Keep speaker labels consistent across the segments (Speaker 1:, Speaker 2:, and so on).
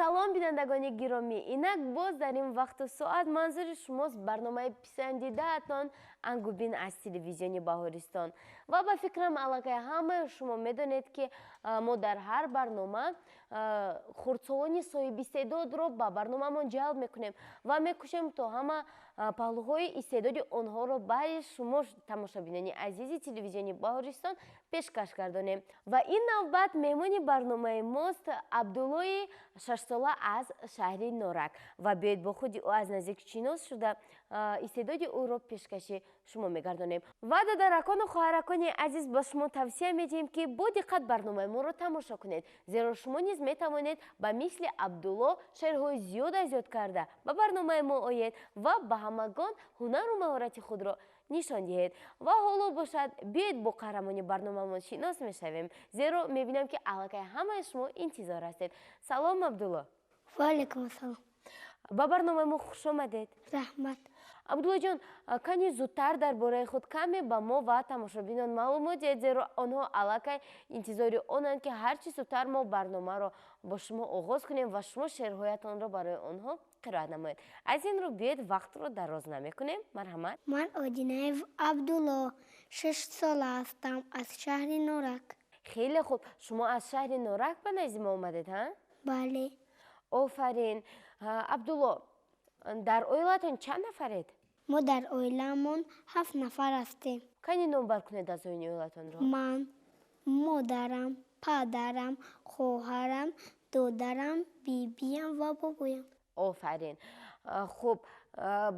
Speaker 1: салом бинандагони гиромӣ, инак боз дар ин вақту соат манзури шумост барномаи писандидаатон Ангубин аз телевизиони Баҳористон. Ва ба фикрам аллакай ҳамаи шумо медонед ки мо дар ҳар барнома хурдсолони соҳиби истеъдодро ба барномамон ҷалб мекунем ва мекӯшем то ҳама паҳлӯҳои истеъдоди онҳоро бари шумо тамошобинони азизи телевизиони Баҳористон пешкаш гардонем. Ва ин навбат меҳмони барномаи мост Абдуллои 6 сола аз шаҳри Норак ва биёед бо худи ӯ аз наздик шинос шуда истеъдоди ӯро пешкаши шумо мегардонем. Ва додаракону хоҳаракони азиз ба шумо тавсия медиҳем ки бо диққат барномаи моро тамошо кунед, зеро шумо низ метавонед ба мисли Абдулло шеърҳои зиёда зиёд карда ба барномаи мо оед ва ба ҳамагон ҳунару маҳорати худро нишон диҳед. Ва ҳоло бошад биёед бо қаҳрамони барномамон шинос мешавем, зеро мебинам ки аллакай ҳамаи шумо интизор ҳастед. Салом Абдулло.
Speaker 2: Ва алайкум ассалом.
Speaker 1: Ба барномаи мо хуш омадед.
Speaker 2: Раҳмат.
Speaker 1: Абдуллоҷон, кани зудтар дар бораи худ каме ба мо ва тамошобинон маълумот диҳед, зеро онҳо аллакай интизори онанд ки ҳарчи зудтар мо барномаро бо шумо оғоз кунем ва шумо шеърҳоятонро барои онҳо қироат намоед. Аз ин рӯ биёед вақтро дароз намекунем. Марҳамат.
Speaker 2: Ман Одинаев Абдулло, 6 сола ҳастам, аз шаҳри Норак.
Speaker 1: Хеле хуб. Шумо аз шаҳри Норак ба назди мо омадед, ҳа?
Speaker 2: Бале.
Speaker 1: Офарин. Абдулло, дар оилатон чанд нафаред?
Speaker 2: Мо дар оиламон 7 нафар ҳастем.
Speaker 1: Кани номбар кунед аз оини оилатонро.
Speaker 2: Ман, модарам, падарам, хоҳарам, додарам, бибиям ва бобоям.
Speaker 1: Офарин. Хуб,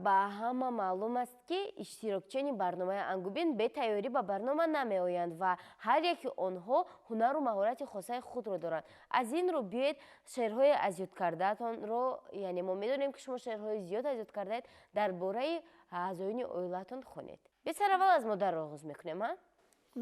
Speaker 1: ба ҳама маълум аст ки иштирокчиёни барномаи Ангубин бетайёрӣ ба барнома намеоянд ва ҳар яки онҳо ҳунару маҳорати хосаи худро доранд. Аз ин рӯ биёед шеърҳои азёдкардаатонро, яъне мо медонем ки шумо шеърҳои зиёд азёд кардаед, дар бораи аъзоини оилатон хонед. Бисар аввал аз модар оғоз мекунем, ҳа?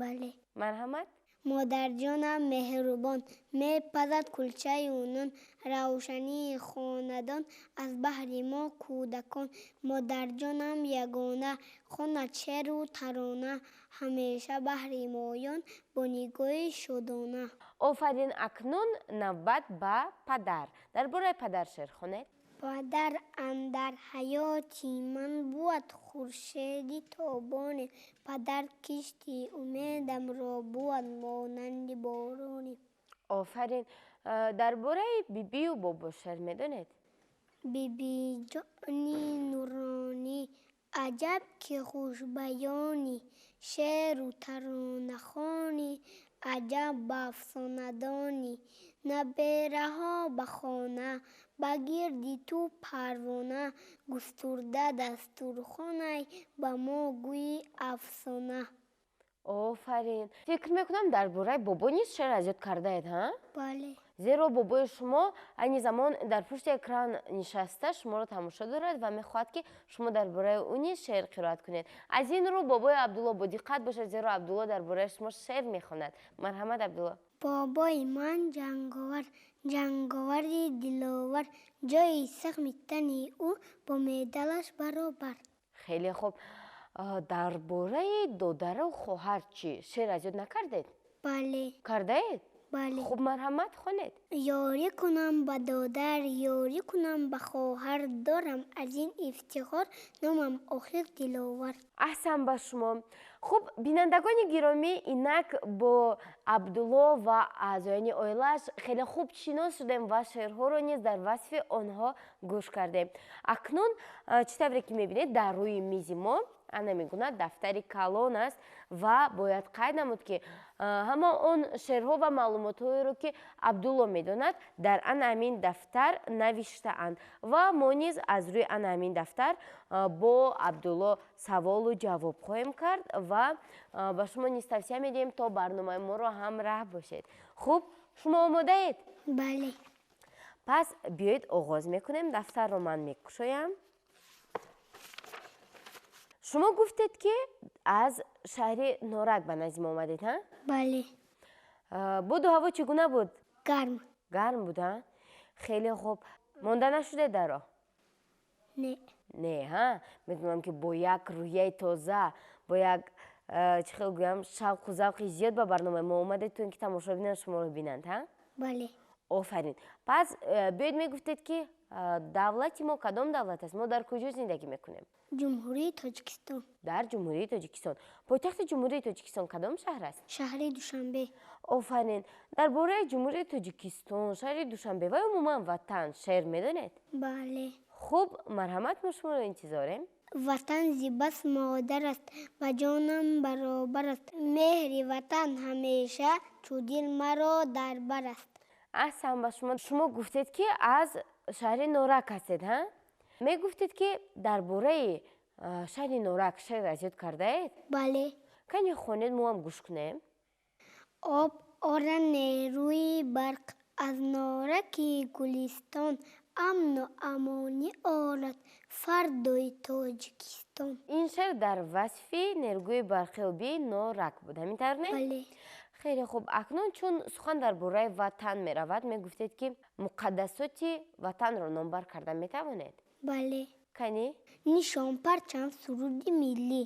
Speaker 2: Бале.
Speaker 1: Марҳамат.
Speaker 2: Модарҷонам меҳрубон, мепазад кулчаи унон, равшании хонадон, аз баҳри мо кӯдакон. Модарҷонам ягона, хонад шеъру тарона, ҳамеша баҳри моён бо нигоҳи шодона.
Speaker 1: Офарин. Акнун навбат ба падар. Дар бораи падар шеър хонед.
Speaker 2: Падар андар ҳаёти ман буд хуршеди тобоне, падар кишти умедамро буд монанди бороне.
Speaker 1: Офарин. Дар бораи бибию бобо шеър медонед?
Speaker 2: Бибиҷони нуронӣ, аҷаб ки хушбаёнӣ, шеъру таронахонӣ, аҷаб ба афсонадонӣ, набераҳо ба хона, ба гирди ту парвона, густурда дастурхонай, ба мо гӯи афсона.
Speaker 1: Офарин. Фикр мекунам дар бораи бобо низ шеър азёд кардаед, ҳа?
Speaker 2: Бале.
Speaker 1: Зеро бобои шумо айни замон дар пушти экран нишаста шуморо тамошо дорад ва мехоҳад ки шумо дар бораи ӯ низ шеър қироат кунед. Аз ин рӯ бобои Абдулло бо диққат бошед, зеро Абдулло дар бораи шумо шеър мехонад. Марҳамат Абдулло.
Speaker 2: Бобои ман ҷанговар, ҷанговари диловар, ҷои сахми тани ӯ бо медалаш баробар.
Speaker 1: Хеле хуб. Дар бораи додару хоҳар чӣ? Шеър азёд накардед?
Speaker 2: Бале.
Speaker 1: Кардаед?
Speaker 2: Бале.
Speaker 1: Хуб, марҳамат, хонед.
Speaker 2: Ёрӣ кунам ба додар, ёрӣ кунам ба хоҳар, дорам аз ин ифтихор, номам охир диловар.
Speaker 1: аҳсан ба шумо. Хуб, бинандагони гиромӣ, инак бо Абдулло ва аъзоёни оилааш хеле хуб шинос шудем ва шеърҳоро низ дар васфи онҳо гӯш кардем. Акнун чӣ тавре ки мебинед, дар рӯи мизи мо анаме гуна дафтари калон аст ва бояд қайд намуд ки ҳама он шеърҳо ва маълумотҳоеро ки Абдулло медонад дар ана ҳамин дафтар навиштаанд ва мо низ аз рӯи ана ҳамин дафтар бо Абдулло саволу ҷавоб хоҳем кард ва ба шумо низ тавсия медиҳем то барномаи моро ҳамраҳ бошед. Хуб, шумо омодаед?
Speaker 2: Бале.
Speaker 1: Пас биёед оғоз мекунем. Дафтарро ман мекушоям. Шумо гуфтед ки аз шаҳри Норак ба назди мо омадед, ҳа?
Speaker 2: Бале.
Speaker 1: Буду ҳаво чӣ гуна буд?
Speaker 2: Гарм.
Speaker 1: Гарм буд, ҳа? Хеле хуб. Монда нашудед дар роҳ?
Speaker 2: Не.
Speaker 1: Не, ҳа? Медонам ки бо як рӯҳияи тоза, бо як чӣ хел гӯям, шавқу завқи зиёд ба барномаи мо омадед, то ин ки тамошобинон шуморо бинанд, ҳа?
Speaker 2: Бале.
Speaker 1: офарин. Пас биёед мегуфтед ки давлати мо кадом давлат аст? Мо дар куҷо зиндагӣ мекунем?
Speaker 2: ҷумҳурии Тоҷикистон.
Speaker 1: дар ҷумҳурии тоҷикистон. Пойтахти ҷумҳурии тоҷикистон кадом шаҳр аст?
Speaker 2: Шаҳри Душанбе.
Speaker 1: офарин. Дар бораи ҷумҳурии тоҷикистон, шаҳри Душанбе ва умуман ватан шеър медонед?
Speaker 2: Бале.
Speaker 1: хуб, марҳамат, мо шуморо интизорем.
Speaker 2: ватан зибас модар аст, ба ҷонам баробар аст. меҳри ватан ҳамеша чу дил маро дар бар аст.
Speaker 1: аҳсан ба шумо. Шумо гуфтед ки аз шаҳри Норак ҳастед, ҳа? Мегуфтед ки дар бораи шаҳри Норак шеър азёд кардаед?
Speaker 2: Бале.
Speaker 1: Кане хонед, мо ҳам гӯш кунем.
Speaker 2: об ора нерӯи барқ аз нораки гулистон, амну амонӣ орад фардои Тоҷикистон.
Speaker 1: ин шеър дар васфи нерӯи барқиёбии Норак буд, ҳамин тавр не?
Speaker 2: Бале.
Speaker 1: хеле хуб. Акнун чун сухан дар бораи ватан меравад, мегуфтед ки муқаддасоти ватанро номбар карда метавонед?
Speaker 2: Бале.
Speaker 1: Кани?
Speaker 2: нишон, парчам, суруди миллӣ.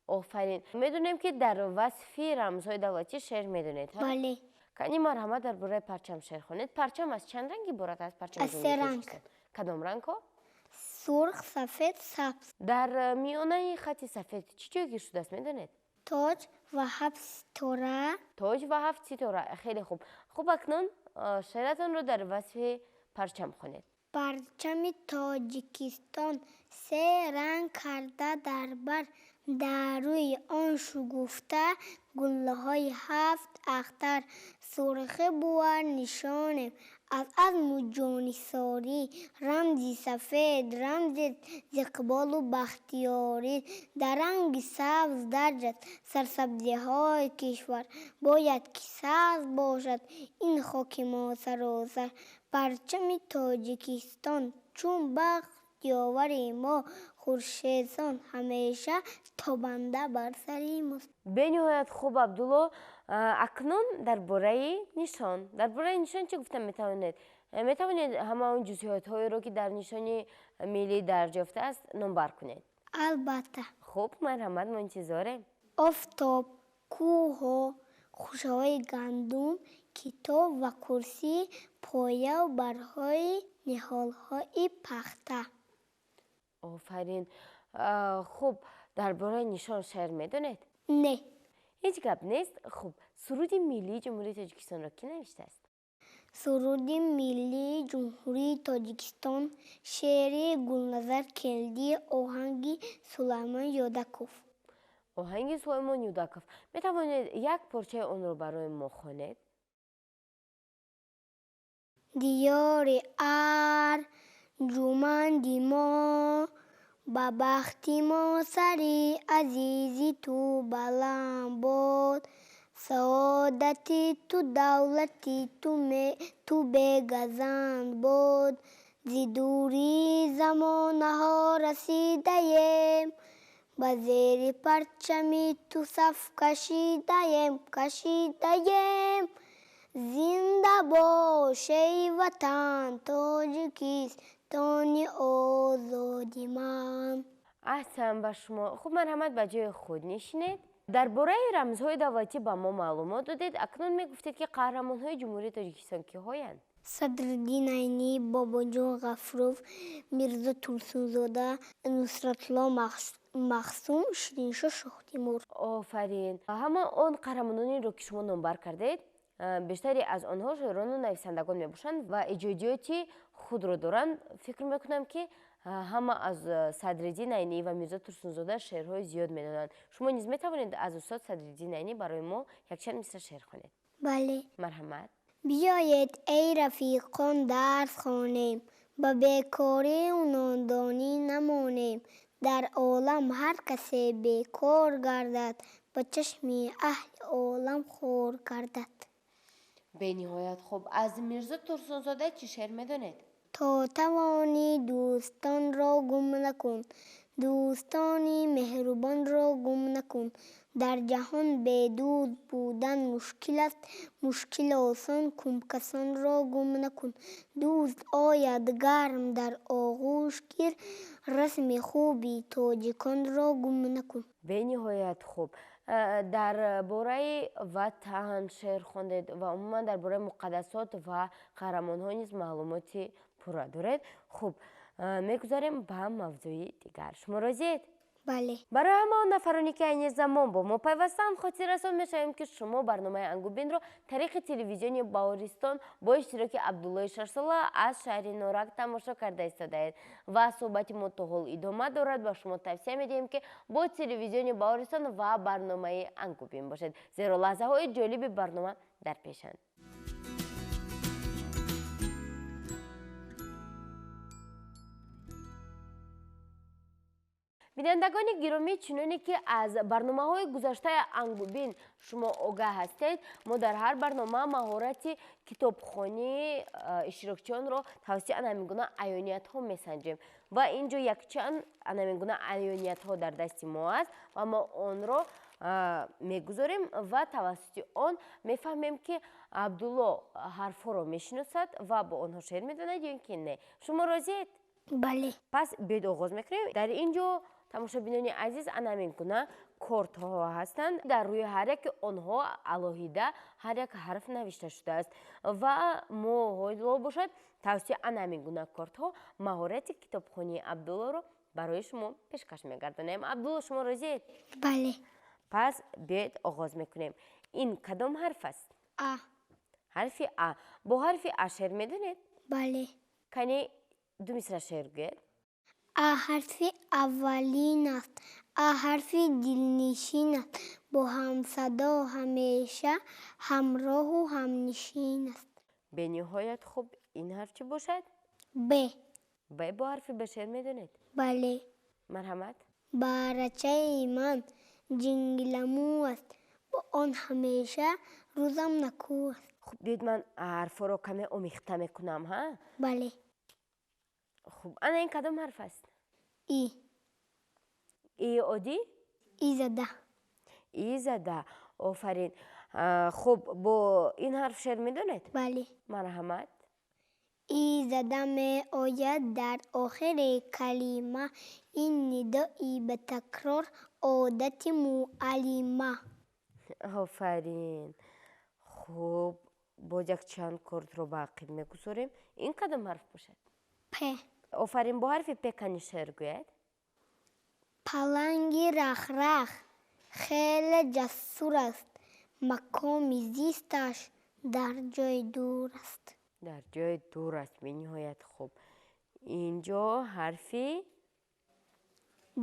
Speaker 1: офарин. Медонем ки дар васфи рамзҳои давлатӣ шеър медонед, ҳа?
Speaker 2: Бале.
Speaker 1: Кани марҳамат, дар бораи парчам шеър хонед. Парчам аз чанд ранг иборат аст? Парчами
Speaker 2: Аз
Speaker 1: ҷумҳурии
Speaker 2: се ранг.
Speaker 1: Тоҷикистон. Кадом рангҳо?
Speaker 2: сурх, сафед, сабз.
Speaker 1: дар миёнаи хати сафед чӣ ҷойгир шудааст, медонед?
Speaker 2: тоҷ ва ҳафт ситора.
Speaker 1: тоҷ ва ҳафт ситора. хеле хуб. хуб, акнун шеъратонро дар васфи парчам хонед.
Speaker 2: парчами Тоҷикистон се ранг карда дар бар, дар рӯи он шугуфта гулҳои ҳафт ахтар. сурхи бувар нишонем аз азму ҷонисорӣ, рамзи сафед рамзи иқболу бахтиёрӣ. дар ранги сабз дарҷат сарсабзиҳои кишвар, бояд ки сабз бошад ин хоки мо саросар. парчами Тоҷикистон чун бахтиёвари мо, хуршедсон ҳамеша тобанда бар сари мост.
Speaker 1: бениҳоят хуб, Абдулло. Акнун дар бораи нишон. Дар бораи нишон чӣ гуфта метавонед? Метавонед ҳама он ҷузъиётҳоеро ки дар нишони миллӣ дарҷ ёфтааст номбар кунед?
Speaker 2: албатта.
Speaker 1: хуб, марҳамат, мо интизорем.
Speaker 2: офтоб, кӯҳҳо, хушаҳои гандум, китоб ва курсӣ, появу барҳои ниҳолҳои пахта.
Speaker 1: офарин. хуб, дар бораи нишон шеър медонед?
Speaker 2: Не.
Speaker 1: ҳеҷ гап нест. хуб, суруди миллии ҷумҳурии Тоҷикистонро кӣ навиштааст?
Speaker 2: суруди миллии ҷумҳурии Тоҷикистон, шеъри Гулназар Келдӣ, оҳанги Сулаймон Ёдаков.
Speaker 1: оҳанги Сулаймон Юдаков. Метавонед як порчаи онро барои мо хонед?
Speaker 2: диёри арҷуманди мо, ба бахти мо сари азизи ту баланд бод. саодати ту давлати ту бегазанд бод. зи дурии замонаҳо расидаем, ба зери парчами ту саф кашидаем. зинда бош эй ватан, Тоҷикистони озоди ман.
Speaker 1: аҳсан ба шумо. хуб, марҳамат, ба ҷои худ нишинед. дар бораи рамзҳои давлатӣ ба мо маълумот додед. Акнун мегуфтед ки қаҳрамонҳои ҷумҳурии Тоҷикистон киҳоянд?
Speaker 2: Садриддин Айнӣ, Бобоҷон Ғафуров, Мирзо Турсунзода, Нусратло Махсум, Шириншоҳ Шоҳтимур.
Speaker 1: офарин. ҳама он қаҳрамонониро ки шумо номбар кардед, бештаре аз онҳо шоирону нависандагон мебошанд ва иҷодиёти худро доранд. фикр мекунам ки ҳама аз Садриддин Айнӣ ва Мирзо Турсунзода шеърҳои зиёд медонанд. шумо низ метавонед аз устод Садриддин Айнӣ барои мо якчанд мисра шеър хонед?
Speaker 2: бале.
Speaker 1: марҳамат.
Speaker 2: биёед эй рафиқон дарс хонем, ба бекорию нондонӣ намонем. дар олам ҳар касе бекор гардад, ба чашми аҳли олам хор гардад.
Speaker 1: бениҳоят хуб. аз Мирзо Турсунзода чӣ шеър медонед?
Speaker 2: то тавонӣ дӯстонро гум накун, дӯстони меҳрубонро гум накун. дар ҷаҳон бедӯст будан мушкил аст, мушкил осон кун, касонро гум накун. дӯст ояд гарм дар оғӯш гир, расми хуби тоҷиконро гум накун.
Speaker 1: бениҳоят хуб. дар бораи ватан шеър хондед ва умуман дар бораи муқаддасот ва қаҳрамонҳо низ маълумоти пурра доред. Хуб, мегузарем ба мавзӯи дигар. Шумо розиед?
Speaker 2: бале.
Speaker 1: барои ҳамаон нафароне ки айни замон бо мо пайвастанд, хотиррасон мешавем ки шумо барномаи Ангубинро тариқи телевизиони Баҳористон бо иштироки Абдуллои 6 сола аз шаҳри Норак тамошо карда истодаед ва суҳбати мо то ҳол идома дорад. Ба шумо тавсия медиҳем ки бо телевизиони Баҳористон ва барномаи Ангубин бошед, зеро лаҳзаҳои ҷолиби барнома дар пешанд. бинандагони гиромӣ, чуноне ки аз барномаҳои гузаштаи Ангубин шумо огаҳ ҳастед, мо дар ҳар барнома маҳорати китобхонии иштирокчиёнро тавассути анҳамин гуна аёниятҳо месанҷем ва ин ҷо якчанд анҳамин гуна аёниятҳо дар дасти мо аст ва мо онро мегузорем ва тавассути он мефаҳмем ки Абдулло ҳарфҳоро мешиносад ва бо онҳо шеър медонад ё ин ки не. Шумо розиед?
Speaker 2: бале.
Speaker 1: пас биёед оғоз мекунем. Дар ин ҷо тамошобинони азиз анҳамин гуна кортҳо ҳастанд. Дар рӯи ҳар яки онҳо алоҳида ҳар як ҳарф навишта шудааст ва мо ҳоло бошад тавассути анҳамин гуна кортҳо маҳорати китобхонии Абдуллоро барои шумо пешкаш мегардонем. Абдулло, шумо розиед?
Speaker 2: бале.
Speaker 1: пас биёед оғоз мекунем. Ин кадом ҳарф аст?
Speaker 2: А.
Speaker 1: ҳарфи А. Бо ҳарфи А шеър медонед?
Speaker 2: бале.
Speaker 1: кани ду мисра шеър гӯед.
Speaker 2: А ҳарфи аввалин аст. А ҳарфи дилнишин аст. Бо ҳамсадо ҳамеша ҳамроҳу ҳамнишин аст.
Speaker 1: бениҳоят хуб. ин ҳарф чӣ бошад?
Speaker 2: б.
Speaker 1: б бо ҳарфи Б шеър медонед?
Speaker 2: бале.
Speaker 1: марҳамат.
Speaker 2: барачаи ман ҷингиламӯ аст. бо он ҳамеша рӯзам накӯ аст.
Speaker 1: хуб, биёед ман ҳарфҳоро каме омехта мекунам, ҳа?
Speaker 2: бале.
Speaker 1: хуб, ана ин кадом ҳарф аст?
Speaker 2: И.
Speaker 1: И оддӣ?
Speaker 2: И зада.
Speaker 1: И зада. офарин. хуб, бо ин ҳарф шеър медонед?
Speaker 2: бале.
Speaker 1: марҳамат.
Speaker 2: И зада меояд дар охири калима. ин нидои ба такрор одати муаллима.
Speaker 1: офарин. хуб, боз якчанд кортро ба ақиб мегузорем. ин кадом ҳарф бошад?
Speaker 2: п.
Speaker 1: офарин. бо ҳарфи П кани шеър гӯяд?
Speaker 2: паланги рахрах хеле ҷасур аст. макоми зисташ дар ҷои дур аст.
Speaker 1: дар ҷои дур аст. бениҳоят хуб. инҷо ҳарфи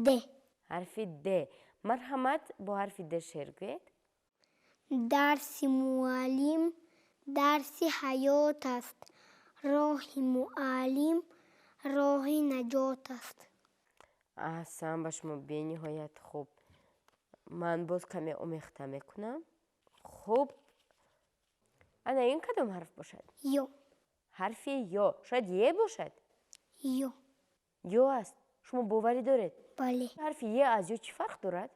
Speaker 2: д.
Speaker 1: ҳарфи Д. марҳамат. бо ҳарфи Д шеър гӯед?
Speaker 2: дарси муаллим дарси ҳаёт аст. роҳи муаллим роҳи наҷот аст.
Speaker 1: аҳсан ба шумо. бениҳоят хуб. ман боз каме омехта мекунам. хуб, ана ин кадом ҳарф бошад?
Speaker 2: ё.
Speaker 1: ҳарфи ё. шояд е бошад?
Speaker 2: ё.
Speaker 1: ё аст. шумо боварӣ доред?
Speaker 2: бале.
Speaker 1: ҳарфи е аз ё чӣ фарқ дорад?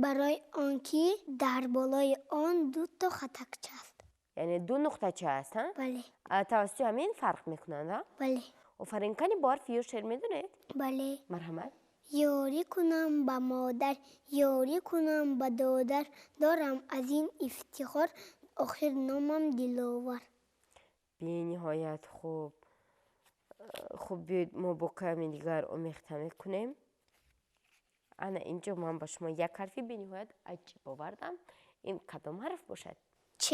Speaker 2: барои он ки дар болои он ду то хатакча аст.
Speaker 1: яъне ду нуқтача аст, ҳа?
Speaker 2: бале.
Speaker 1: тавассути ҳамин фарқ мекунанд, ҳа?
Speaker 2: бале.
Speaker 1: офарин. кани бо ҳарфи ё шеър медонед?
Speaker 2: бале.
Speaker 1: марҳамат.
Speaker 2: ёрӣ кунам ба модар ёрӣ кунам ба додар. дорам аз ин ифтихор охир номам диловар.
Speaker 1: бениҳоят хуб. хуб, биёед мо бо ками дигар омехта мекунем. ана инҷо ман ба шумо як ҳарфи бениҳоят аҷиб овардам. ин кадом ҳарф бошад?
Speaker 2: ч.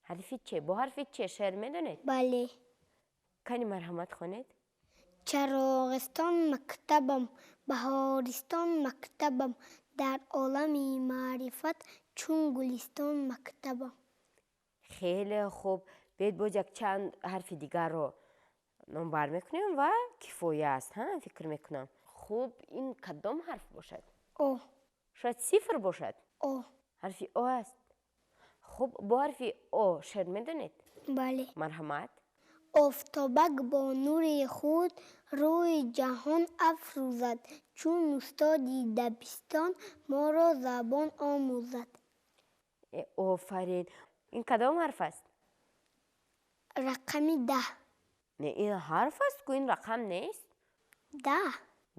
Speaker 1: ҳарфи Ч. бо ҳарфи Ч шеър медонед?
Speaker 2: бале.
Speaker 1: кани марҳамат хонед?
Speaker 2: чароғистон мактабам баҳористон мактабам. дар олами маърифат чун гулистон мактабам.
Speaker 1: хеле хуб. биёед боз якчанд ҳарфи дигарро номбар мекунем ва кифоя аст, ҳа? фикр мекунам. хуб, ин кадом ҳарф бошад?
Speaker 2: о.
Speaker 1: шояд сифр бошад?
Speaker 2: о.
Speaker 1: ҳарфи О аст. хуб, бо ҳарфи О шеър медонед?
Speaker 2: бале.
Speaker 1: марҳамат.
Speaker 2: офтобак бо нури худ рӯи ҷаҳон афрӯзад. чун устоди дабистон моро забон омӯзад.
Speaker 1: офарин. ин кадом ҳарф аст?
Speaker 2: рақами 10.
Speaker 1: не, ин ҳарф аст ку ин рақам нест.
Speaker 2: 10.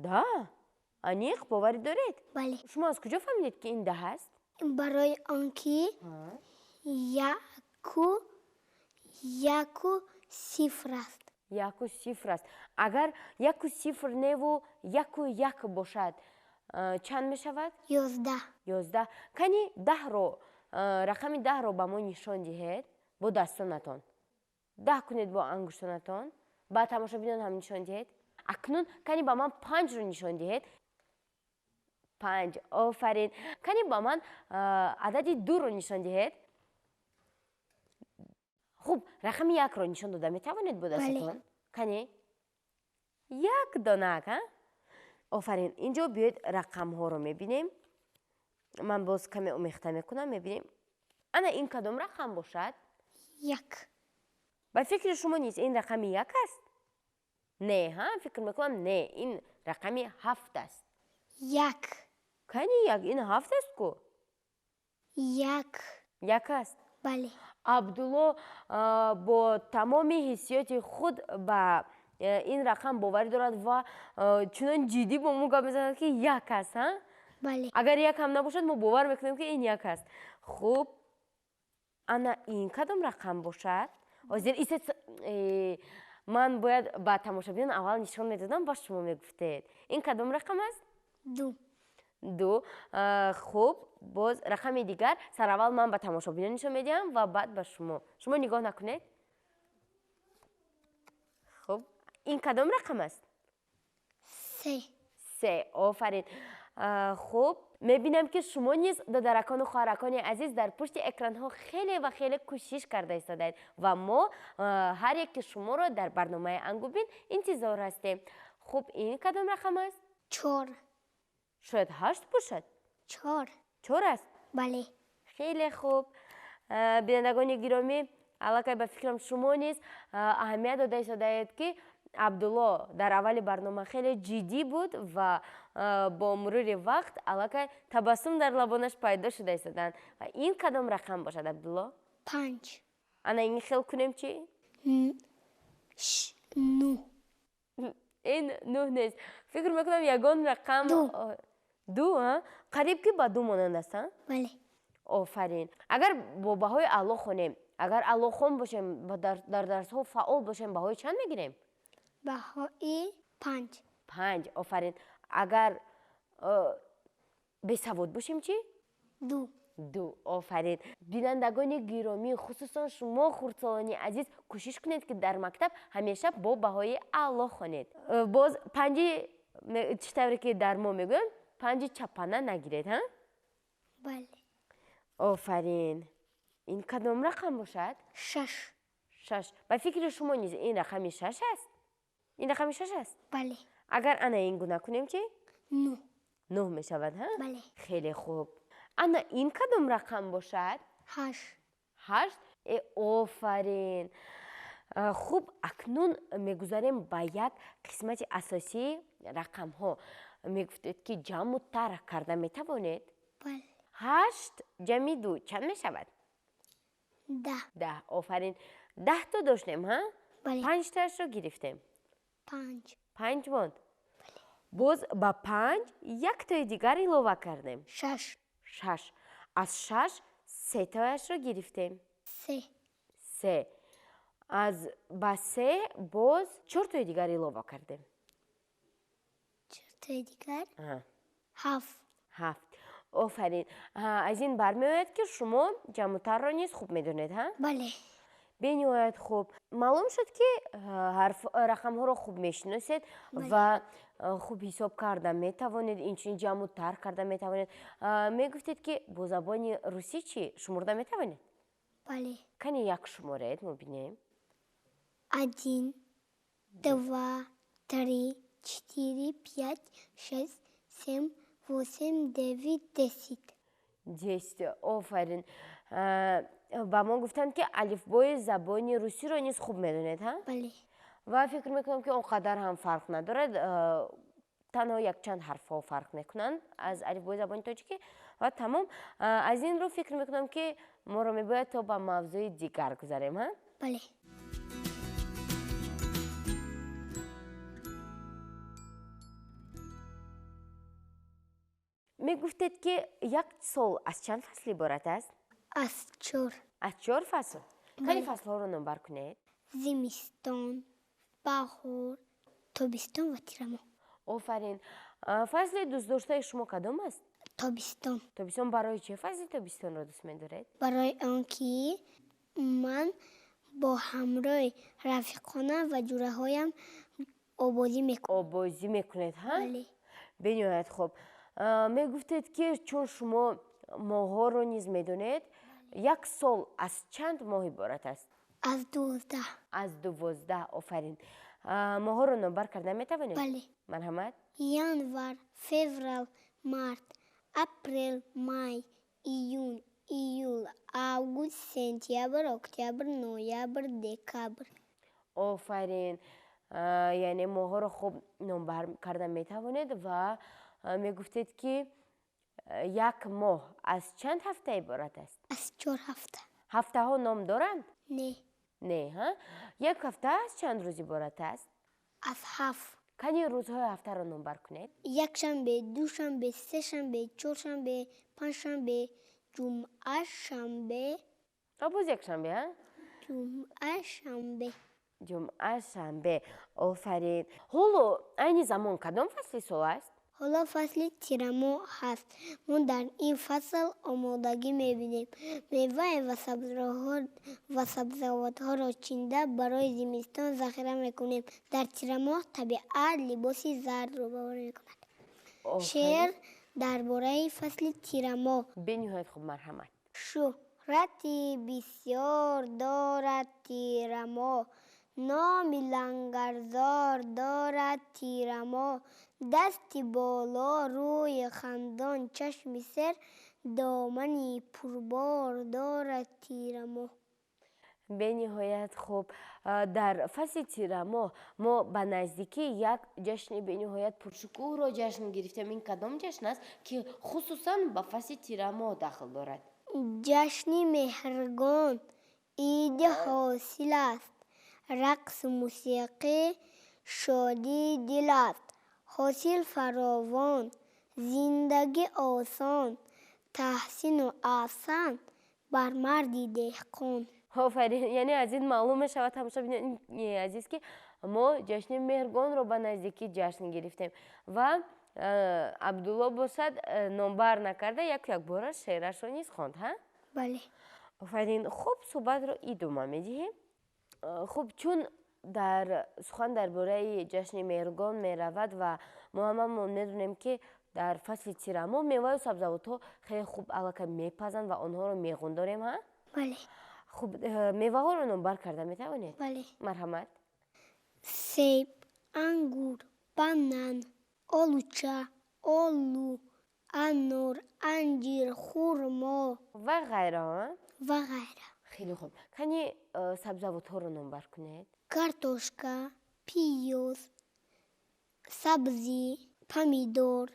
Speaker 1: да? аниқ боварӣ доред?
Speaker 2: бале.
Speaker 1: шумо аз куҷо фаҳмидед ки ин 10 аст?
Speaker 2: برای آنکه яку صفر است.
Speaker 1: яку сифр аст. Агар яку сифр неву яку як бошад, чанд мешавад?
Speaker 2: 11.
Speaker 1: 11. Кани 10-ро, рақами 10-ро ба мо нишон диҳед бо дастонатон. 10 кунед бо ангуштонатон, ба тамошобинон ҳам нишон диҳед. Акнун кани ба ман 5-ро нишон диҳед. 5. Офарин. Кани ба ман адади 2-ро нишон диҳед. хуб, рақами 1-ро нишон дода метавонед бо дастатон? Кани? 1 донак, офарин. Инҷо биёед рақамҳоро мебинем. Ман боз каме омехта мекунам, мебинем. Ана ин кадом рақам бошад?
Speaker 2: 1.
Speaker 1: ба фикри шумо низ ин рақами 1 аст? Не, фикр мекунам не, ин рақами 7 аст.
Speaker 2: 1.
Speaker 1: Кани 1? Ин 7 аст ку?
Speaker 2: 1.
Speaker 1: 1 аст.
Speaker 2: бале.
Speaker 1: Абдулло бо тамоми ҳиссиёти худ ба ин рақам боварӣ дорад ва чунон ҷиддӣ бо мо гап мезанад ки 1 аст.
Speaker 2: бале.
Speaker 1: Агар 1 ҳам набошад мо бовар мекунем ки ин 1 аст. хуб, ана ин кадом рақам бошад? ҳозир ман бояд ба тамошобинон аввал нишон медодам, ба шумо мегуфтед. Ин кадом рақам аст?
Speaker 2: 2.
Speaker 1: 2. хуб, боз рақами дигар сараввал ман ба тамошобинон нишон медиҳам ва баъд ба шумо. Шумо нигоҳ накунед. хуб, ин кадом рақам аст?
Speaker 2: 3.
Speaker 1: 3. офарин. хуб, мебинам ки шумо низ додаракону хоҳаракони азиз дар пушти экранҳо хеле ва хеле кӯшиш карда истодаед ва мо ҳар яки шуморо дар барномаи Ангубин интизор ҳастем. хуб, ин кадом рақам аст?
Speaker 2: 4.
Speaker 1: шояд 8 бошад?
Speaker 2: 4.
Speaker 1: 4 аст?
Speaker 2: бале.
Speaker 1: хеле хуб. бинандагони гиромӣ, аллакай ба фикрам шумо низ аҳамият дода истодаед ки Абдулло дар аввали барнома хеле ҷиддӣ буд ва бо мурури вақт аллакай табассум дар лабонаш пайдо шуда истоданд. Ва ин кадом рақам бошад, Абдулло?
Speaker 2: 5.
Speaker 1: ана ин хел кунем чӣ?
Speaker 2: 9.
Speaker 1: ин 9 нест. фикр мекунам ягон рақам 2. қариб ки ба 2 монанд аст.
Speaker 2: бале.
Speaker 1: офарин. агар бо баҳои аъло хонем, агар аълохон бошем, дар дарсҳо фаъол бошем, баҳои чанд мегирем?
Speaker 2: баҳои 5.
Speaker 1: 5. офарин. агар бесавод бошем чӣ?
Speaker 2: 2.
Speaker 1: 2. офарин. бинандагони гиромӣ, хусусон шумо хурдсолони азиз, кӯшиш кунед ки дар мактаб ҳамеша бо баҳои аъло хонед. боз 5 чӣ тавре ки дар мо мегӯям, 5 чапана нагиред.
Speaker 2: бале.
Speaker 1: офарин. ин кадом рақам бошад?
Speaker 2: 6.
Speaker 1: 6. ба фикри шумо низ ин рақами 6 аст? ин рақами 6 аст?
Speaker 2: бале.
Speaker 1: агар ана ин гуна кунем чӣ?
Speaker 2: 9.
Speaker 1: 9 мешавад.
Speaker 2: бале.
Speaker 1: хеле хуб. ана ин кадом рақам бошад?
Speaker 2: 8.
Speaker 1: 8. офарин. хуб, акнун мегузарем ба як қисмати асосии рақамҳо. мегуфтед ки ҷамъу тарк карда метавонед?
Speaker 2: бале.
Speaker 1: 8 ҷамъи 2 чанд мешавад?
Speaker 2: 10.
Speaker 1: 10. офарин. 10 то доштем,
Speaker 2: бале.
Speaker 1: 5 таашро гирифтем.
Speaker 2: 5.
Speaker 1: 5 монд. боз ба 5 як тои дигар илова кардем.
Speaker 2: 6.
Speaker 1: 6. аз 6 3 тояшро гирифтем.
Speaker 2: 3.
Speaker 1: 3. аз ба 3 боз 4 тои дигар илова кардем.
Speaker 2: 4 тои дигар. 7.
Speaker 1: 7. офарин. аз ин бармеояд ки шумо ҷамъутарро низ хуб медонед.
Speaker 2: бале.
Speaker 1: бениҳоят хуб. маълум шуд ки рақамҳоро хуб мешиносед ва хуб ҳисоб карда метавонед, инчунин ҷамъу тарк карда метавонед. мегуфтед ки бо забони русӣ чӣ шумурда метавонед?
Speaker 2: бале.
Speaker 1: кани як шуморед мо бинем.
Speaker 2: 1, 2, 3, 4, 5, 6, 7, 8, 9, 10.
Speaker 1: 10. офарин. ба мо гуфтанд ки алифбои забони русиро низ хуб медонед.
Speaker 2: бале.
Speaker 1: ва фикр мекунам ки он қадар ҳам фарқ надорад. танҳо якчанд ҳарфҳо фарқ мекунанд аз алифбои забони тоҷикӣ ва тамом. аз ин рӯ фикр мекунам ки моро мебояд то ба мавзӯи дигар гузарем.
Speaker 2: бале.
Speaker 1: мегуфтед ки як сол аз чанд фасл иборат аст?
Speaker 2: از 4.
Speaker 1: аз 4 фасл. кани фаслҳоро номбар кунед?
Speaker 2: زمستان، بهار، تابستان و تیر ماه.
Speaker 1: офарин. фасли дӯстдоштаи шумо кадом аст?
Speaker 2: تابستان.
Speaker 1: тобистон барои чӣ фасли тобистонро дӯст медоред?
Speaker 2: برای آنکه من با همراه رفیقانم و جوره هایم آبادی میکنم.
Speaker 1: обозӣ мекунед, ҳа?
Speaker 2: بله.
Speaker 1: бениҳоят хуб. мегуфтед ки чун шумо моҳҳоро низ медонед, як сол аз чанд моҳ иборат аст?
Speaker 2: از 12.
Speaker 1: аз 12. офарин. моҳҳоро номбар карда метавонед?
Speaker 2: بله.
Speaker 1: марҳамат.
Speaker 2: январ، феврал، март، апрел, май, июнь, июл, август, сентябр, октябр, ноябр, декабр.
Speaker 1: офарин. яъне моҳҳоро хуб номбар карда метавонед ва мегуфтед ки як моҳ аз чанд ҳафта иборат аст?
Speaker 2: از 4 هفته.
Speaker 1: ҳафтаҳо ном доранд?
Speaker 2: نه.
Speaker 1: не, ҳа? як ҳафта аз чанд рӯз иборат аст?
Speaker 2: از 7.
Speaker 1: кани рӯзҳои ҳафтаро номбар кунед?
Speaker 2: якшанбе، душанбе، сешанбе, чоршанбе, панҷшанбе, ҷумъа, шанбе,
Speaker 1: боз якшанбе, ҳа?
Speaker 2: ҷумъа, шанбе.
Speaker 1: ҷумъа, шанбе. офарин. ҳоло айни замон кадом фасли сол аст?
Speaker 2: ҳоло фасли тирамоҳ ҳаст. мо дар ин фасл омодагӣ мебинем. меваи ва сабзавотҳоро чинда барои зимистон захира мекунем. дар тирамоҳ табиат либоси зардро бовар мекунад. шеър дар бораи фасли тирамоҳ.
Speaker 1: бениҳоят хуб, марҳамат.
Speaker 2: шӯҳрати бисёр дорад тирамоҳ, номи лангарзор дорад тирамоҳ, дасти боло, рӯи хандон, чашми сер, домани пурбор дорад тирамоҳ.
Speaker 1: бениҳоят хуб. дар фасли тирамоҳ мо ба наздикии як ҷашни бениҳоят пуршукӯҳро ҷашн гирифтем. ин кадом ҷашн аст ки хусусан ба фасли тирамоҳ дахл дорад?
Speaker 2: ҷашни меҳргон, иди ҳосил аст, рақсу мусиқӣ, шодии дил аст, ҳосил фаровон, зиндагӣ осон, таҳсину аҳсан бар марди деҳқон.
Speaker 1: офарин. яъне аз ин маълум мешавад тамошобини азиз ки мо ҷашни меҳргонро ба наздикӣ ҷашн гирифтем ва абдулло бошад номбар накарда як бора шеърашро низ хонд, ҳа?
Speaker 2: бале.
Speaker 1: офарин. хуб, суҳбатро идома медиҳем. хуб, чун дар сухан дар бораи ҷашни меҳргон меравад ва мо ҳамамон медонем ки дар фасли тирамоҳ меваю сабзавотҳо хеле хуб аллакай мепазанд ва онҳоро меғундорем, ҳа?
Speaker 2: бале.
Speaker 1: хуб, меваҳоро номбар карда метавонед?
Speaker 2: бале.
Speaker 1: марҳамат.
Speaker 2: себ, ангур, банан, олуча, олу, анор, анҷир, хурмо
Speaker 1: ва ғайраҳо.
Speaker 2: ва ғайра.
Speaker 1: хеле хуб. кани сабзавотҳоро номбар кунед?
Speaker 2: картошка, пиёз, сабзӣ, помидор,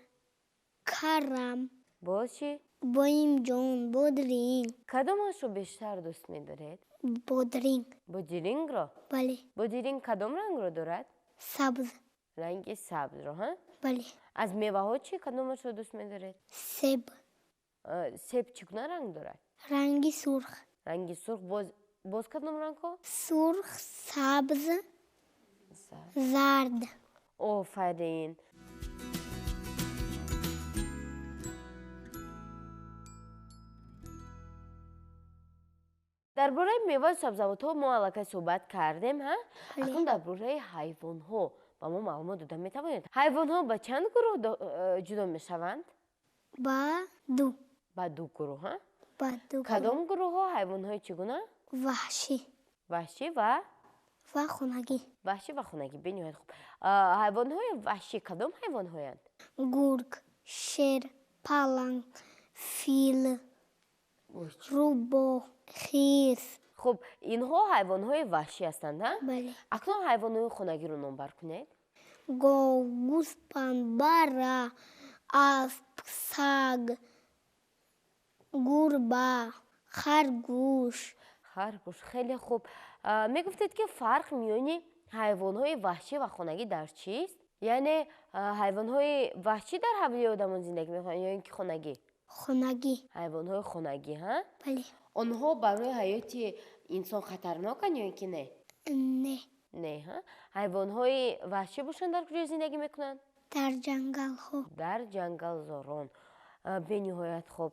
Speaker 2: карам,
Speaker 1: боз чӣ?
Speaker 2: боимҷон, бодринг.
Speaker 1: кадомашро бештар дӯст медоред?
Speaker 2: бодринг.
Speaker 1: бодирингро?
Speaker 2: бале.
Speaker 1: бодиринг кадом рангро дорад?
Speaker 2: сабз.
Speaker 1: ранги сабзро, ҳа?
Speaker 2: бале.
Speaker 1: аз меваҳо чӣ кадомашро дӯст медоред?
Speaker 2: себ.
Speaker 1: себ чӣ гуна ранг дорад?
Speaker 2: ранги сурх.
Speaker 1: ранги сурх. боз кадом рангҳо?
Speaker 2: сурх, сабз, зард.
Speaker 1: офарин. дар бораи меваю сабзавотҳо мо аллакай суҳбат кардем, ҳа? акнун дар бораи ҳайвонҳо ба мо маълумот дода метавонед? ҳайвонҳо ба чанд гурӯҳ ҷудо мешаванд?
Speaker 2: ба ду.
Speaker 1: ба ду гурӯҳ, ҳа?
Speaker 2: ба ду.
Speaker 1: кадом гурӯҳҳо ҳайвонҳои чӣ гуна?
Speaker 2: ваҳшӣ.
Speaker 1: ваҳшӣ ва
Speaker 2: хунагӣ.
Speaker 1: ваҳшӣ ва хунагӣ. бениҳоят хуб. ҳайвонҳои ваҳшӣ кадом ҳайвонҳоянд?
Speaker 2: гург, шер, паланг, фил, рӯбоҳ, хирс.
Speaker 1: хуб, инҳо ҳайвонҳои ваҳшӣ ҳастанд, ҳа?
Speaker 2: бале.
Speaker 1: акнун ҳайвонҳои хунагиро номбар кунед?
Speaker 2: гов, гӯспанд, бара, асп, саг, гурба, харгӯш.
Speaker 1: харгӯш. хеле хуб. мегуфтед ки фарқ миёни ҳайвонҳои ваҳшӣ ва хунагӣ дар чист? یعنی حیوان‌های وحشی در حویلی آدمان زندگی میکنن یا اینکه خانگی؟
Speaker 2: خونگی.
Speaker 1: حیوان‌های خانگی ها؟
Speaker 2: بله.
Speaker 1: آنها برای حیات انسان خطرناکن یا اینکه نه؟
Speaker 2: نه.
Speaker 1: نه ها؟ حیوان‌های وحشی باشن در کجا زندگی میکنن؟
Speaker 2: در جنگل ها.
Speaker 1: در جنگل زاران. به نهایت خوب.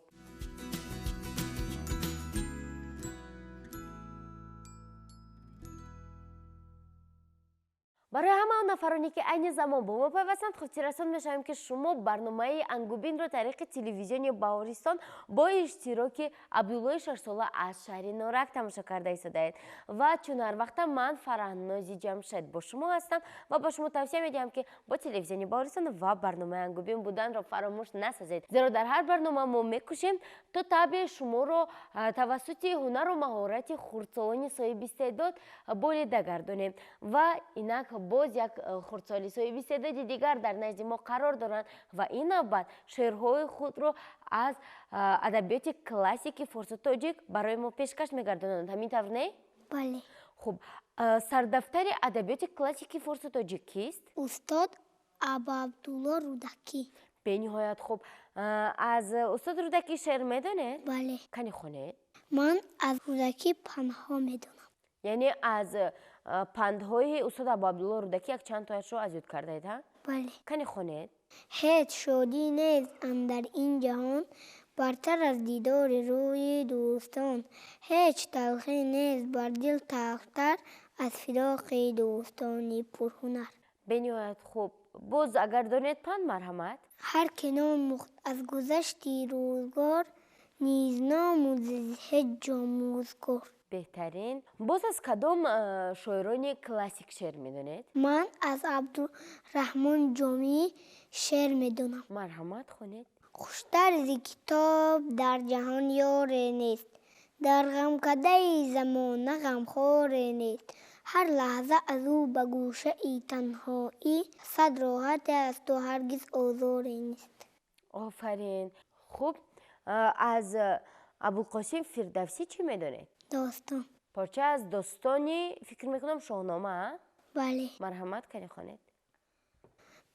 Speaker 1: برای همه آن نفرانی که این زمان با ما پیوستند خاطررسان می‌شویم که شما برنامه انگوبین را طریق تلویزیونی بهارستان با اشتراک عبدالله 6 ساله از شهر نارک تماشا کرده ایستادید و چون هر وقت من فرهنازی جمشید با شما هستم و با شما توصیه می‌دهم که با تلویزیونی بهارستان و برنامه انگوبین بودن را فراموش نسازید، زیرا در هر برنامه ما می‌کوشیم تا طبع شما را توسط هنر و مهارت خردسالان صاحب استعداد بالیده گردانیم و اینک باز یک خردسالی صاحب استعداد دیگر در نزد ما قرار دارند و این نوبت شعرهای خود را از ادبیات کلاسیک فارس و تاجیک برای ما پیشکش می‌گردانند. همین طور نه؟
Speaker 2: بله.
Speaker 1: خب سردفتر ادبیات کلاسیک فارس و تاجیک کیست؟
Speaker 2: استاد عبدالله رودکی.
Speaker 1: به نهایت خوب. از استاد رودکی شعر میدانید؟
Speaker 2: بله.
Speaker 1: کنی خونید؟
Speaker 2: من از رودکی پنها میدونم.
Speaker 1: یعنی از پندهای استاد عبدالله رودکی یک چند تایش رو از یاد کرده اید ها؟
Speaker 2: بله.
Speaker 1: کنی خونید؟
Speaker 2: هیچ شادی نیست اندر این جهان برتر از دیدار روی دوستان. هیچ تلخی نیست بر دل تلختر از فراق دوستانی پرهنر.
Speaker 1: به نهایت خوب. باز اگر دانید پند مرحمت؟
Speaker 2: هر که ناموخت از گذشتی روزگار نیز ناموز هیچ جاموزگار.
Speaker 1: بهترین. باز از کدام شاعران کلاسیک شعر میدونید؟
Speaker 2: من از عبدالرحمن جامی شعر میدونم.
Speaker 1: مرحمت خونید.
Speaker 2: خوشتر زی کتاب در جهان یار نیست، در غم کده زمانه غمخوار نیست. هر لحظه از او به گوشه ای تنهایی، صد راحت است و هرگز آزاری نیست.
Speaker 1: آفرین. خوب. از ابوالقاسم فردوسی چی میدونید؟
Speaker 2: داستان.
Speaker 1: پارچه از داستانی فکر میکنم شاهنامه.
Speaker 2: بله.
Speaker 1: مرحمت کنی خونید.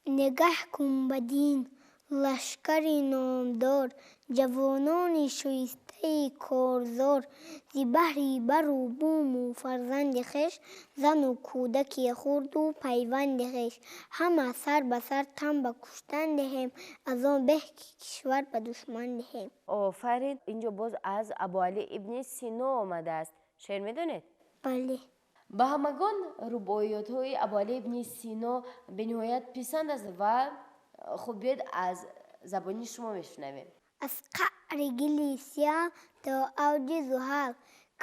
Speaker 2: نگه کن بدین لشکری نامدار، جوانانی شایسته کارزار. زی بهری بر و بوم و فرزند خویش، زن و کودکی خرد و پیوند خویش. همه سر به سر تن به کشتن دهیم، از آن به که کشور به دشمن دهیم.
Speaker 1: آفرین. اینجا باز از ابوعلی ابن سینا آمده است. شعر میدونید؟
Speaker 2: بله.
Speaker 1: به همگان رباعیات های ابوعلی ابن سینا به نهایت پسند است و خب بیاید از زبانی شما میشنویم.
Speaker 2: از قعر گلی سیاه تا اوج زحل،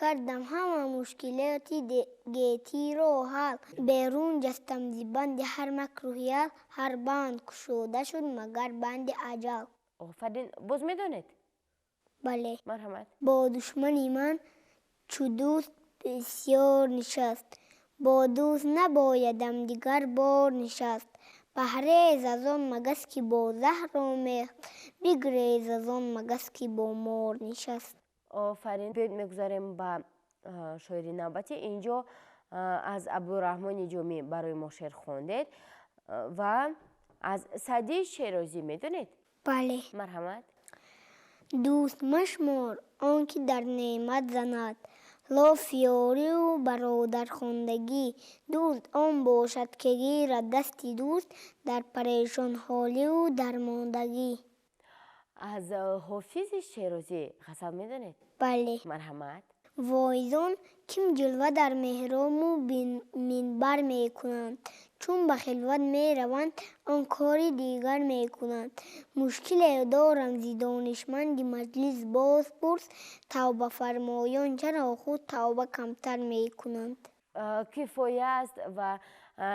Speaker 2: کردم همه مشکلاتی گیتی رو حل. بیرون جستم زی بند هر مکروهیت، هر بند کشوده شد مگر بند اجل.
Speaker 1: آفرین. باز میدونید؟
Speaker 2: بله.
Speaker 1: مرحمت.
Speaker 2: با دشمنی من چو دوست بسیار نشست، با دوست نبایدم دیگر بار نشست. بهریز از آن مگس که با زهر آمیخت، بگریز از آن مگس که با مار نشست.
Speaker 1: آفرین. بیاید میگذاریم به شاعری نوبتی. اینجا از ابوالرحمن جامی برای ما شعر خوندید و از سعدی شیرازی میدونید؟
Speaker 2: بله.
Speaker 1: مرحمت.
Speaker 2: دوست مشمار آنکه در نعمت زند، لاف یاری و برادر خواندگی. دوست آن باشد که گیرد دستی دوست، در پریشان حالی و درماندگی.
Speaker 1: از حافظ شیرازی غزل میدونید؟
Speaker 2: بله.
Speaker 1: مرحمت.
Speaker 2: واعظان کم جلوه در محراب و منبر می کنند، چون به خلوت می روند آن کاری دیگر می کنند. مشکل دارم زی دانشمندی مجلس باز پرس، توبه فرمایان چرا خود توبه کمتر می کنند.
Speaker 1: کفایه است و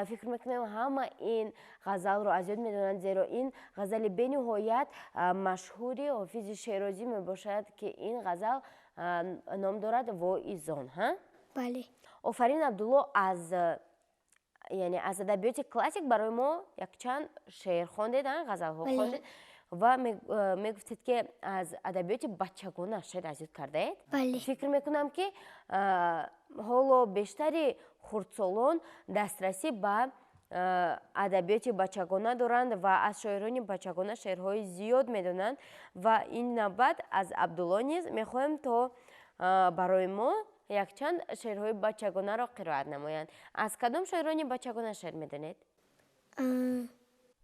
Speaker 1: فکر میکنم همه این غزل رو از یاد میدونند، زیرا این غزل به نهایت مشهوری حافظ شیرازی می باشد که این غزل نام دارد واعظان. ها؟
Speaker 2: بله.
Speaker 1: آفرین. عبدالله از ادبیات کلاسیک برای ما یک چند شعر خواندید، غزل ها خواندید و میگفتید که از ادبیات بچگانه شعر از یاد کرده اید.
Speaker 2: بله.
Speaker 1: فکر میکنم که حالا بیشتری خردسالان دسترسی به адабиёти бачагона доранд ва аз шоирони бачагона шеърҳои зиёд медонанд ва ин навбат аз Абдулло низ мехоҳем то барои мо якчанд шеърҳои бачагонаро қироат намоянд. Аз кадом шоирони бачагона шеър медонед?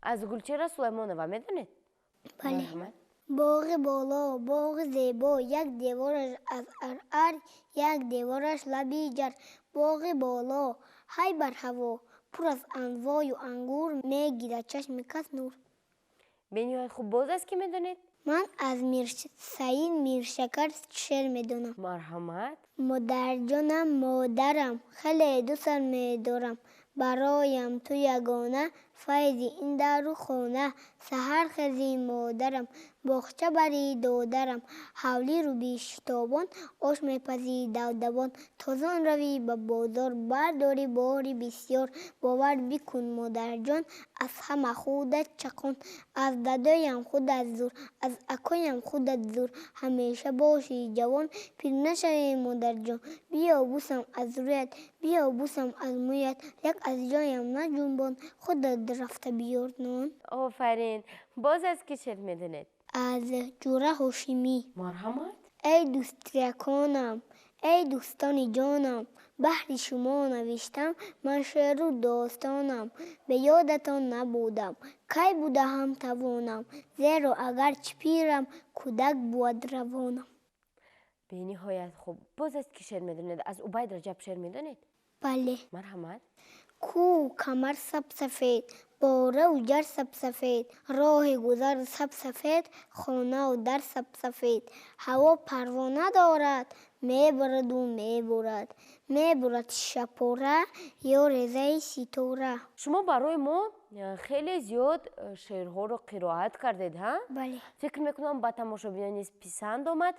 Speaker 1: аз Гулчира Сулаймонова медонед?
Speaker 2: бале.
Speaker 1: Марҳамат.
Speaker 2: боғи боло, боғи зебо, як девораш аз аръар, як девораш лаби ҷар. боғи боло, ҳай бар ҳаво, пур аз анвою ангур, мегирад чашми кас нур.
Speaker 1: бениҳоят хуб. Боз аз кӣ медонед?
Speaker 2: ман аз Саид Миршакар шеър медонам.
Speaker 1: Марҳамат.
Speaker 2: модарҷонам, модарам, хеле дӯстат медорам. бароям ту ягона, файзи ин дару хона. саҳар хези модарам, боғча бари додарам. ҳавли рӯби шитобон, ош мепази давдабон. тозон равӣ ба бозор, бардори бори бисёр. бовар бикун модарҷон, аз ҳама худат чақон. аз дадоям худат зур, аз акоям худат зур. ҳамеша боши ҷавон, пир нашавӣ модарҷон. биё бусам аз рӯят, биё бусам аз мӯят. як аз ҷоям наҷунбон, худат рафта биёр нон.
Speaker 1: офарин. Боз аз кӣ шеър медонед?
Speaker 2: аз Ҷура Ҳошимӣ.
Speaker 1: Марҳамат.
Speaker 2: эй дӯстияконам, эй дӯстони ҷонам, баҳри шумо навиштам ман шеъру достонам. бе ёдатон набудам, кай будаам тавонам. зеро агарчи пирам, кӯдак буд равонам.
Speaker 1: бениҳоят хуб. Боз аз кӣ шеър медонед? аз Убайд Раҷаб шеър медонед?
Speaker 2: бале.
Speaker 1: Марҳамат.
Speaker 2: кӯ камар сабсафед, борау ҷар сабсафед. роҳи гузар сабсафед, хонау дар сабсафед. ҳаво парво надорад, мебараду мебурад. мебурад шапора ё резаи ситора. шумо
Speaker 1: барои мо хеле зиёд шеърҳоро қироат кардед, ҳа?
Speaker 2: бале.
Speaker 1: фикр мекунам ба тамошобинон низ писанд омад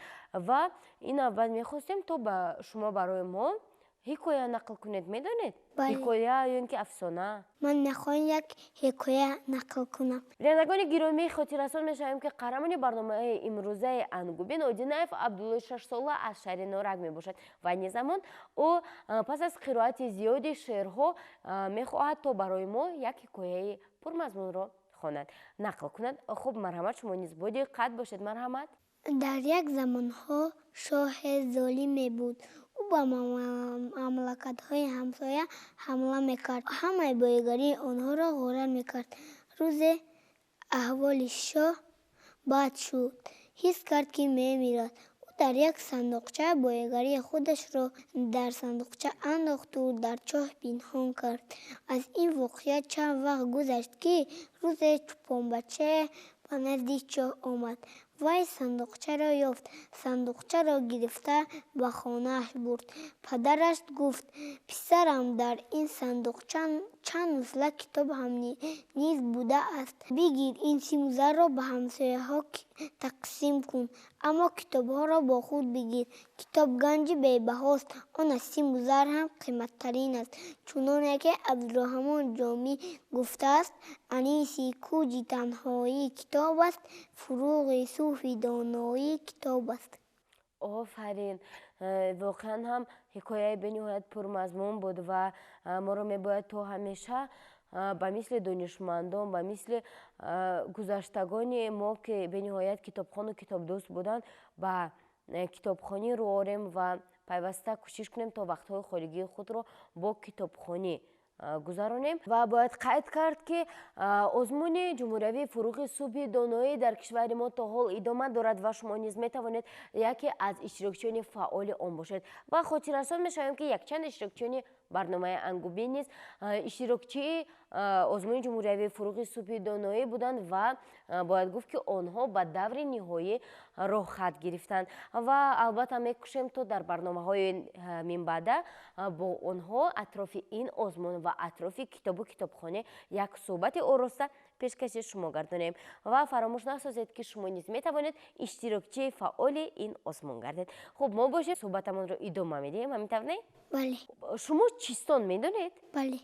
Speaker 1: ва ин аввал мехостем то ба шумо барои мо ҳикоя нақл кунед. Медонед?
Speaker 2: бале.
Speaker 1: ҳикоя ё ин ки афсона?
Speaker 2: ман мехоҳам як ҳикоя нақл кунам.
Speaker 1: бинандагони гиромӣ, хотиррасон мешавем ки қаҳрамони барномаи имрӯзаи Ангубин Одинаев Абдуллои 6сола аз шаҳри Норак мебошад ва айни замон ӯ пас аз қироати зиёди шеърҳо мехоҳад то барои мо як ҳикояи пурмазмунро хонад, нақл кунад. хуб, марҳамат, шумо низ боди қад бошед. Марҳамат.
Speaker 2: дар як замонҳо шоҳе золиме буд. ӯ ба мамлакатҳои ҳамсоя ҳамла мекард. ҳамаи боигарии онҳоро ғорат мекард. рӯзе аҳволи шоҳ бад шуд. ҳис кард ки мемирад. ӯ дар як сандуқча боигарии худашро дар сандуқча андохту дар чоҳ пинҳон кард. аз ин воқеа чанд вақт гузашт ки рӯзе чӯпонбача ба назди чоҳ омад. вай сандуқчаро ёфт. сандуқчаро гирифта ба хонааш бурд. падараш гуфт: писарам, дар ин сандуқча чанд нусла китоб ҳам низ будааст. бигир ин симу зарро ба ҳамсояҳо тақсим кун. аммо китобҳоро бо худ бигир. китоб ганҷи бебаҳост. он аз симу зар ҳам қиматтарин аст. чуноне ки Абдурраҳмон Ҷомӣ гуфтааст: аниси кӯҷи танҳоӣ китоб аст, фуруғи суфи доноӣ китоб аст.
Speaker 1: офарин. воқеан ҳам ҳикояи бениҳоят пурмазмун буд ва моро мебояд то ҳамеша ба мисли донишмандон, ба мисли гузаштагони мо ки бениҳоят китобхону китобдӯст буданд, ба китобхонӣ рӯ орем ва пайваста кӯшиш кунем то вақтҳои холигии худро бо китобхонӣ гузаронем. ва бояд қайд кард ки озмуни ҷумҳуриявии фуруғи субҳи доноӣ дар кишвари мо то ҳол идома дорад ва шумо низ метавонед яке аз иштирокчиёни фаъоли он бошед. ва хотиррасон мешавем ки якчанд иштирокчиёни барномаи Ангубин низ иштирокчии озмуни ҷумҳуриявии фуруғи субҳи доноӣ буданд ва бояд гуфт ки онҳо ба даври ниҳоӣ роҳ хат гирифтанд ва албатта мекӯшем то дар барномаҳои минбаъда бо онҳо атрофи ин озмун ва атрофи китобу китобхона як суҳбати ороста пешкаши шумо гардонем. ва фаромӯш насозед ки шумо низ метавонед иштирокчии фаъоли ин озмун гардед. хуб, мо бошем суҳбатамонро идома медиҳем. ҳамин тавр не?
Speaker 2: бале.
Speaker 1: шумо чистон медонед?
Speaker 2: бале.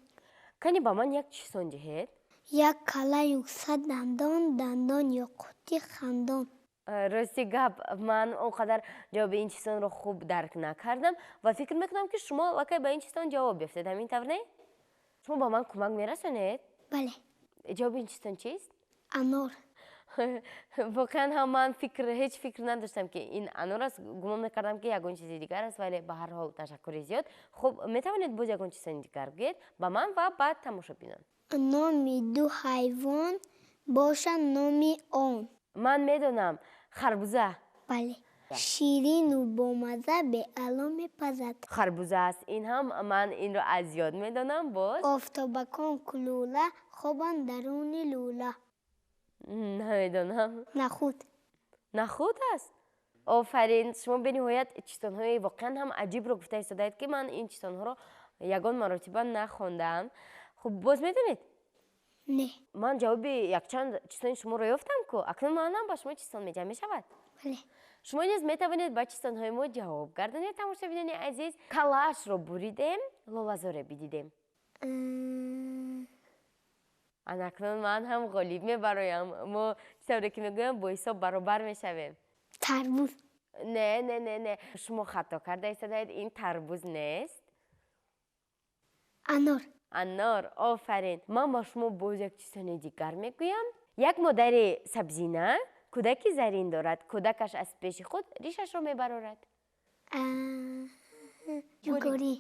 Speaker 1: кани ба ман як чистон диҳед?
Speaker 2: як калаю сад дандон, дандон ёқути хандон.
Speaker 1: рости гап, ман он қадар ҷавоби ин чистонро хуб дарк накардам ва фикр мекунам ки шумо аллакай ба ин чистон ҷавоб ёфтед. ҳамин тавр не? шумо ба ман кӯмак мерасонед?
Speaker 2: бале.
Speaker 1: ҷавоби ин чизтон чист?
Speaker 2: анор.
Speaker 1: воқеан ҳам ман ҳеҷ фикр надоштам ки ин анор аст. гумон мекардам ки ягон чизи дигар аст, вале ба ҳар ҳол ташаккури зиёд. хуб, метавонед боз ягон чизони дигар гӯед ба ман ва ба тамошобинон?
Speaker 2: номи ду ҳайвон бошад номи он.
Speaker 1: ман медонам. харбуза.
Speaker 2: бале. ширину бомаза беъало мепазад.
Speaker 1: харбуза аст. ин ҳам ман инро аз ёд медонам. боз?
Speaker 2: офтобакон кулула хобанд даруни лула.
Speaker 1: намедонам.
Speaker 2: нахуд.
Speaker 1: нахуд аст? офарин, шумо бениҳоят чизонҳои воқеан ҳам аҷибро гуфта истодаед ки ман ин чизонҳоро ягон маротиба нахондаам. хуб, боз медонед?
Speaker 2: не.
Speaker 1: ман ҷавоби якчанд чизони шуморо ёфтам ку. акнун манам ба шумо чизон меҷам, мешавад?
Speaker 2: бале.
Speaker 1: шумо низ метавонед ба чизонҳои мо ҷавоб гардонед. тамошобинони азиз, калаашро буридем, лолазоре бидидем. анакнун ман ҳам ғолиб мебароям. мо чӣ тавре ки мегӯям бо ҳисоб баробар мешавем.
Speaker 2: тарбуз.
Speaker 1: не. шумо хато карда истодаед. ин тарбуз нест.
Speaker 2: анор.
Speaker 1: анор. офарин. ман ба шумо боз як чизони дигар мегӯям. як модари сабзина кӯдаки зарин дорад. кӯдакаш аз пеши худ ришашро мебарорад.
Speaker 2: ҷугорӣ.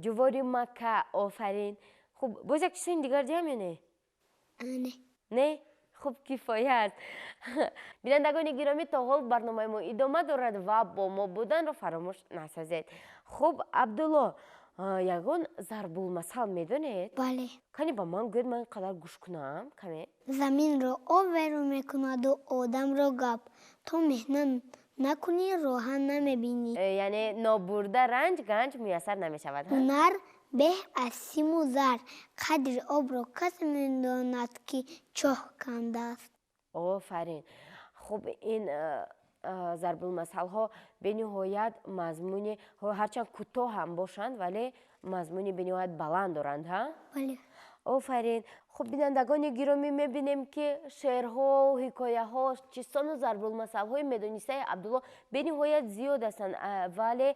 Speaker 1: ҷувори мака. офарин. хуб, боз як чизони дигар диҳам ё не?
Speaker 2: не.
Speaker 1: не? хуб, кифоя аст. бинандагони гиромӣ, то ҳол барномаи мо идома дорад ва бо мо буданро фаромӯш насозед. хуб, Абдулло, ягон зарбулмасал медонед?
Speaker 2: бале.
Speaker 1: кани ба ман гӯед, ман ин қадар гӯш кунам каме?
Speaker 2: заминро оверо мекунаду одамро гап. то меҳнат накунӣ роҳа намебинӣ.
Speaker 1: яъне нобурда ранҷ ганҷ муяссар намешавад.
Speaker 2: ҳунар беҳ аз симу зар. қадри обро касе медонад ки чоҳ кандааст.
Speaker 1: офарин. хуб, ин зарбулмасалҳо бениҳоят мазмуни ҳарчанд кӯтоҳ ҳам бошанд, вале мазмуни бениҳоят баланд доранд.
Speaker 2: бале.
Speaker 1: офарин. хуб, бинандагони гиромӣ, мебинем ки шеърҳо, ҳикояҳо, чистону зарбулмасалҳои медонистаи Абдулло бениҳоят зиёд ҳастанд, вале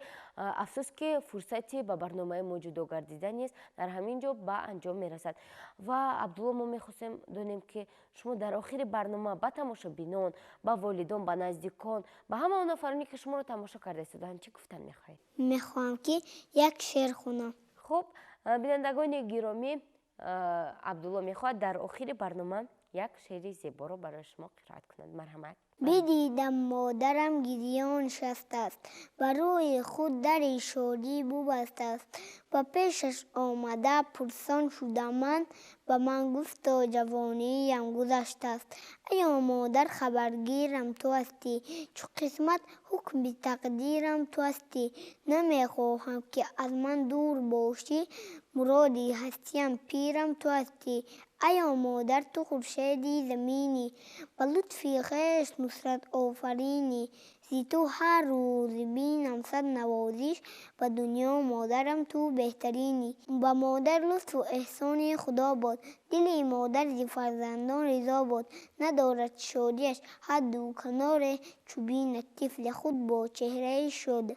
Speaker 1: афсӯс ки фурсати ба барномаи мо ҷудо гардида низ дар ҳамин ҷо ба анҷом мерасад. ва Абдулло, мо мехостем донем ки шумо дар охири барнома ба тамошобинон, ба волидон, ба наздикон, ба ҳама он офароне ки шуморо тамошо карда истодаанд чӣ гуфтан мехоҳед?
Speaker 2: мехоҳам ки як шеър хунам.
Speaker 1: хуб, бинандагони гиромӣ, Абдулло мехоҳад дар охири барнома як шеъри зеборо барои шумо қироат кунад. марҳамат.
Speaker 2: бидидам модарам гирён шастааст, ба рӯи худ дари шодӣ бубастааст. ба пешаш омада пурсон шудам ман, ба ман гуфто ҷавониям гузаштааст. аё модар, хабаргирам ту ҳастӣ, чу қисмат ҳукми тақдирам ту ҳастӣ. намехоҳам ки аз ман дур бошӣ, муроди ҳастиям пирам ту ҳастӣ. аё модар, ту хуршеди заминӣ, ба лутфи хеш нусрат офаринӣ. зи ту ҳар рӯз бинам сад навозиш, ба дунё модарам ту беҳтаринӣ. ба модар лутфу эҳсони худо бод, дили модар зи фарзандон ризо бод. надорад шодиаш ҳадду каноре, чу бинад тифли худ бо чеҳраи шод.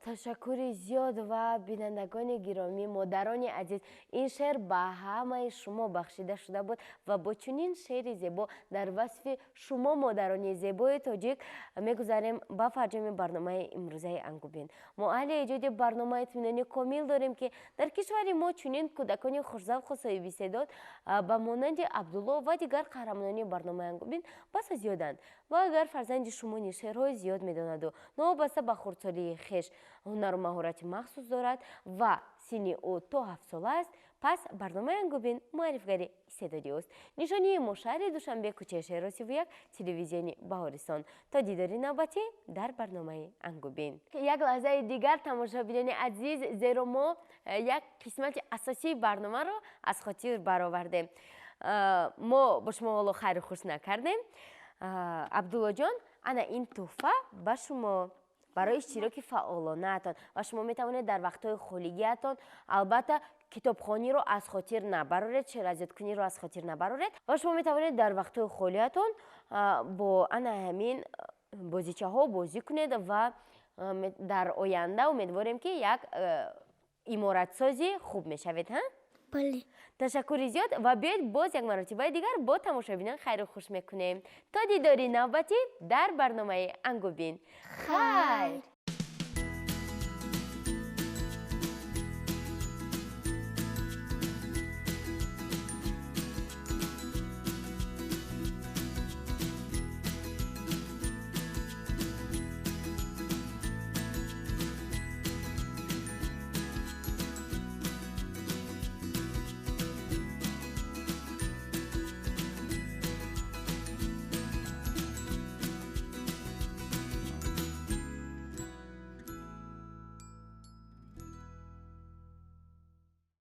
Speaker 1: ташаккури зиёд. ва бинандагони гиромӣ, модарони азиз, ин шеър ба ҳамаи шумо бахшида шуда буд ва бо чунин шеъри зебо дар васфи шумо модарони зебои тоҷик мегузарем ба фарҷоми барномаи имрӯзаи Ангубин. мо аҳли эҷоди барнома итминони комил дорем ки дар кишвари мо чунин кӯдакони хушзавқу соҳибистеъдод ба монанди Абдулло ва дигар қаҳрамонони барномаи Ангубин баса зиёданд. ва агар фарзанди шумо низ шеърҳои зиёд медонаду новобаста ба хурдсолии хеш ҳунару маҳорати махсус дорад ва синни ӯ то 7 сола аст, пас барномаи Ангубин муаррифгари истеъдоди ӯст. нишонии мо шаҳри Душанбе, кӯчаи Шеҳро 31, телевизиони Баҳористон. то дидори навбатӣ дар барномаи Ангубин. як лаҳзаи дигар, тамошобинони азиз, зеро мо як қисмати асосии барномаро аз хотир баровардем. мо ба шумо ҳоло хайру хуш накардем. Абдуллоҷон, ана ин тӯҳфа ба шумо барои иштироки фаъолонаатон ва шумо метавонед дар вақтҳои холигиатон, албатта китобхониро аз хотир набароред, шеъразёдкуниро аз хотир набароред ва шумо метавонед дар вақтҳои холиатон бо ана ҳамин бозичаҳо бозӣ кунед ва дар оянда умедворем ки як иморатсози хуб мешавед.
Speaker 2: بله.
Speaker 1: تشکر زیاد و بیایید باز یک مرتبه دیگر با تماشابینان خیر و خوش میکنیم تا دیداری نوبتی در برنامه انگوبین. خیر.